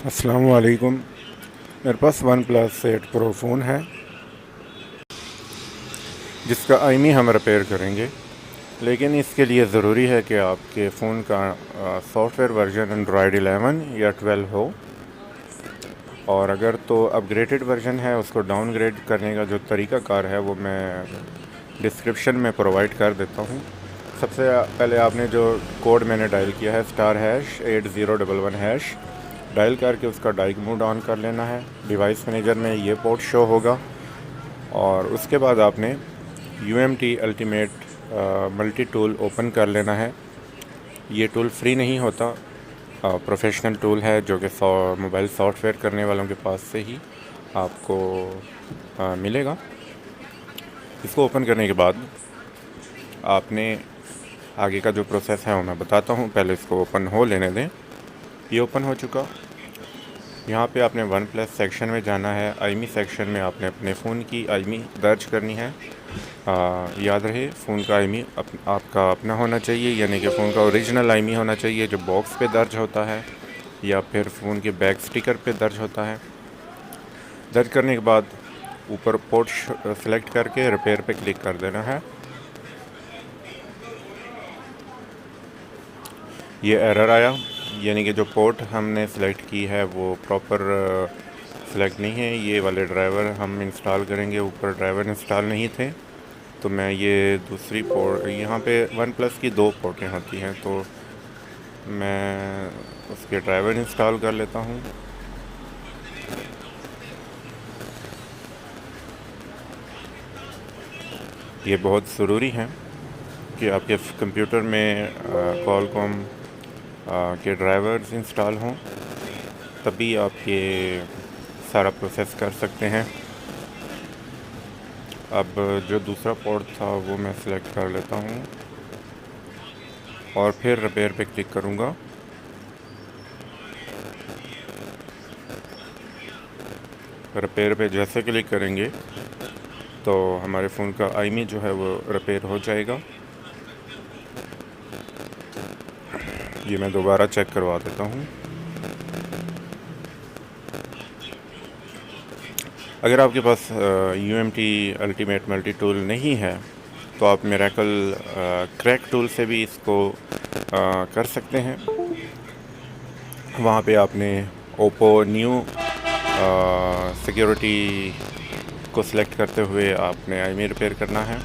अस्सलामु अलैकुम। मेरे पास वन प्लस 8 प्रो फ़ोन है जिसका आईमी हम रिपेयर करेंगे, लेकिन इसके लिए ज़रूरी है कि आपके फ़ोन का सॉफ्टवेयर वर्जन एंड्रॉयड 11 या 12 हो, और अगर तो अपग्रेडेड वर्जन है उसको डाउनग्रेड करने का जो तरीक़ाकार है वो मैं डिस्क्रिप्शन में प्रोवाइड कर देता हूँ। सबसे पहले आपने जो कोड मैंने डायल किया है *8011# डायल करके उसका डाइक मोड ऑन कर लेना है। डिवाइस मैनेजर में ये पोर्ट शो होगा और उसके बाद आपने UMT ultimate multi tool open कर लेना है। ये टूल फ्री नहीं होता, प्रोफेशनल टूल है जो कि मोबाइल सॉफ्टवेयर करने वालों के पास से ही आपको मिलेगा। इसको ओपन करने के बाद आपने आगे का जो प्रोसेस है वो मैं बताता हूँ। पहले इसको ओपन हो लेने दें। ये ओपन हो चुका। यहाँ पे आपने वन प्लस सेक्शन में जाना है। आईमी सेक्शन में आपने अपने फ़ोन की आईमी दर्ज करनी है। याद रहे, फ़ोन का आईमी आपका अपना होना चाहिए, यानी कि फ़ोन का ओरिजिनल आईमी होना चाहिए जो बॉक्स पे दर्ज होता है या फिर फ़ोन के बैक स्टिकर पे दर्ज होता है। दर्ज करने के बाद ऊपर पोर्ट सेलेक्ट करके रिपेयर पे क्लिक कर देना है। ये एरर आया, यानी कि जो पोर्ट हमने सेलेक्ट की है वो प्रॉपर सेलेक्ट नहीं है। ये वाले ड्राइवर हम इंस्टॉल करेंगे, ऊपर ड्राइवर इंस्टॉल नहीं थे, तो मैं ये दूसरी पोर्ट, यहाँ पे वन प्लस की 2 पोर्टें होती हैं, तो मैं उसके ड्राइवर इंस्टॉल कर लेता हूँ। ये बहुत ज़रूरी है कि आपके कंप्यूटर में कॉलकॉम के ड्राइवर्स इंस्टॉल हों, तभी आप ये सारा प्रोसेस कर सकते हैं। अब जो दूसरा पोर्ट था वो मैं सिलेक्ट कर लेता हूँ और फिर रिपेयर पे क्लिक करूँगा। रिपेयर पे जैसे क्लिक करेंगे तो हमारे फ़ोन का आईमी जो है वो रिपेयर हो जाएगा। ये मैं दोबारा चेक करवा देता हूँ। अगर आपके पास UMT अल्टीमेट मल्टी टूल नहीं है तो आप मिरेकल क्रैक टूल से भी इसको कर सकते हैं। वहाँ पे आपने ओप्पो न्यू सिक्योरिटी को सिलेक्ट करते हुए आपने आईमी रिपेयर करना है।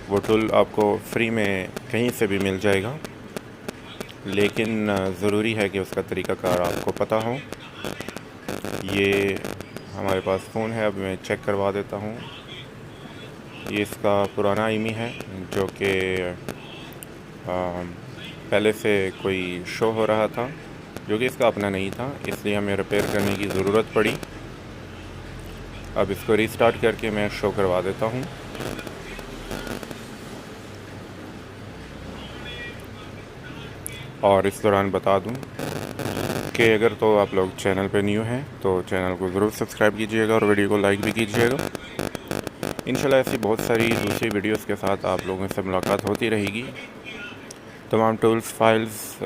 वो टूल आपको फ्री में कहीं से भी मिल जाएगा, लेकिन ज़रूरी है कि उसका तरीक़ाकार आपको पता हो। ये हमारे पास फ़ोन है, अब मैं चेक करवा देता हूँ। ये इसका पुराना आईमी है जो कि पहले से कोई शो हो रहा था, जो कि इसका अपना नहीं था, इसलिए हमें रिपेयर करने की ज़रूरत पड़ी। अब इसको रीस्टार्ट करके मैं शो करवा देता हूँ। और इस दौरान बता दूँ कि अगर तो आप लोग चैनल पे न्यू हैं तो चैनल को ज़रूर सब्सक्राइब कीजिएगा और वीडियो को लाइक भी कीजिएगा। इंशाल्लाह ऐसी बहुत सारी दूसरी वीडियोस के साथ आप लोगों से मुलाकात होती रहेगी। तमाम टूल्स फाइल्स